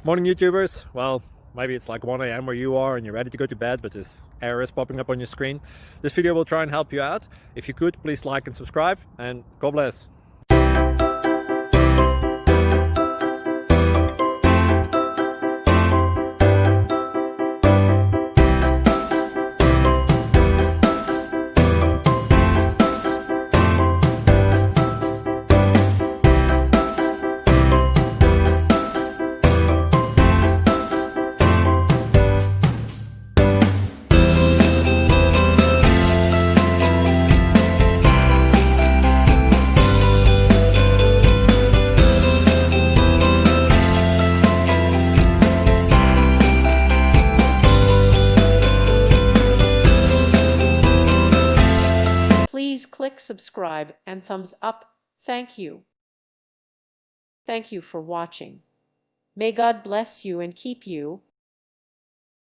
Morning, YouTubers. Well, maybe it's like 1 a.m. where you are and you're ready to go to bed, but this error is popping up on your screen. This video will try and help you out. If you could, please like and subscribe, and God bless. Please click subscribe and thumbs up. Thank you. Thank you for watching. May God bless you and keep you.